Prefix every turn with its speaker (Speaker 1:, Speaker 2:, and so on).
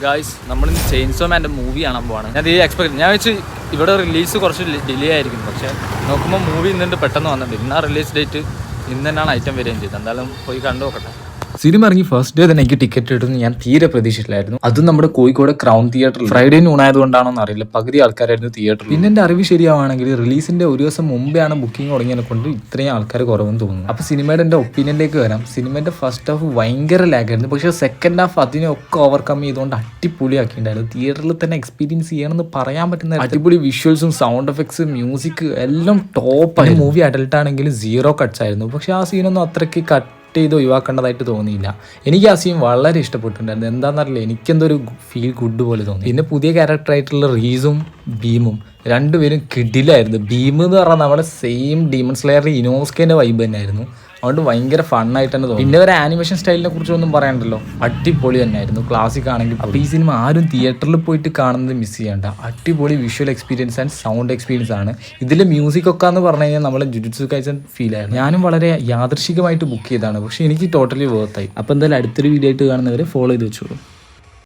Speaker 1: Guys നമ്മളിന്ന് chainsaw മാൻ്റെ movie കാണാൻ പോവാണ്. ഞാൻ ഞാൻ വെച്ച് ഇവിടെ റിലീസ് കുറച്ച് ഡിലേ ആയിരിക്കും, പക്ഷേ നോക്കുമ്പോൾ മൂവി ഇന്നിട്ട് പെട്ടെന്ന് വന്നിട്ടുണ്ട്. ഇന്നാ റിലീസ് ഡേറ്റ്, ഇന്ന് തന്നെയാണ് ഐറ്റം വരികയും ചെയ്തത്. എന്തായാലും പോയി കണ്ടു നോക്കട്ടെ.
Speaker 2: സിനിമ ഇറങ്ങി ഫസ്റ്റ് ഡേ തന്നെ എനിക്ക് ടിക്കറ്റ് കിട്ടുമെന്ന് ഞാൻ തീരെ പ്രതീക്ഷിച്ചില്ലായിരുന്നു. അതും നമ്മുടെ കോഴിക്കോട് ക്രൗൺ തിയേറ്ററിൽ ഫ്രൈഡേ നൂൺ ആയതുകൊണ്ടാണോ എന്നറിയില്ല, പകുതി ആൾക്കാരായിരുന്നു തിയേറ്ററിൽ. പിന്നെ എൻ്റെ അറിവ് ശരിയാവുകയാണെങ്കിൽ റിലീസിന്റെ ഒരു ദിവസം മുമ്പെയാണ് ബുക്കിംഗ് തുടങ്ങിയതിനെ കൊണ്ട് ഇത്രയും ആൾക്കാർ കുറവെന്ന് തോന്നുന്നു. അപ്പോൾ സിനിമയുടെ എൻ്റെ ഒപ്പീനിയനിലേക്ക് വരാം. സിനിമയുടെ ഫസ്റ്റ് ഹാഫ് ഭയങ്കര ലാഗായിരുന്നു, പക്ഷേ സെക്കൻഡ് ഹാഫ് അതിനെയൊക്കെ ഓവർകം ചെയ്തുകൊണ്ട് അടിപൊളിയാക്കിയിട്ടുണ്ടായിരുന്നു. തിയേറ്ററിൽ തന്നെ എക്സ്പീരിയൻസ് ചെയ്യണമെന്ന് പറയാൻ പറ്റുന്ന അടിപൊളി വിഷ്വൽസും സൗണ്ട് എഫക്ട്സ് മ്യൂസിക് എല്ലാം ടോപ്പായി. മൂവി അഡൽട്ട് ആണെങ്കിലും 0 കട്ട്സ് ആയിരുന്നു, പക്ഷേ ആ സീനൊന്നും അത്രയ്ക്ക് കട്ട് ചെയ്ത് ഒഴിവാക്കേണ്ടതായിട്ട് തോന്നിയില്ല. എനിക്ക് ആ സീൻ വളരെ ഇഷ്ടപ്പെട്ടിട്ടുണ്ടായിരുന്നു. എന്താണെന്നറിയില്ല, എനിക്കെന്തോ ഒരു ഫീൽ ഗുഡ് പോലെ തോന്നി. പിന്നെ പുതിയ ക്യാരക്ടറായിട്ടുള്ള റീസും ഭീമും രണ്ടുപേരും കിഡിലായിരുന്നു. ഭീം എന്ന് പറഞ്ഞാൽ നമ്മുടെ സെയിം ഡീമൺ സ്ലെയറിൽ ഇനോസ്കേൻ്റെ വൈബ് തന്നെയായിരുന്നു. അതുകൊണ്ട് ഭയങ്കര ഫണ്ണായിട്ട് തന്നെ തോന്നി. പിന്നെ ഒരു ആനിമേഷൻ സ്റ്റൈലിനെ കുറിച്ചൊന്നും പറയണ്ടല്ലോ, അടിപൊളി തന്നെയായിരുന്നു. ക്ലാസിക് ആണെങ്കിൽ അപ്പോൾ ഈ സിനിമ ആരും തിയേറ്ററിൽ പോയിട്ട് കാണുന്നത് മിസ് ചെയ്യേണ്ട. അടിപൊളി visual experience and sound experience ആണ്. ഇതിലെ മ്യൂസിക് ഒക്കെ എന്ന് പറഞ്ഞു കഴിഞ്ഞാൽ നമ്മളെ ജുജുത്സു കൈസൻ ഫീൽ ആയിരുന്നു. ഞാനും വളരെ യാദൃശികമായിട്ട് ബുക്ക് ചെയ്തതാണ്, പക്ഷേ എനിക്ക് ടോട്ടലി വർത്തായി. അപ്പോൾ എന്തായാലും അടുത്തൊരു വീഡിയോ ആയിട്ട് കാണുന്നവരെ ഫോളോ ചെയ്ത് വെച്ചോളൂ.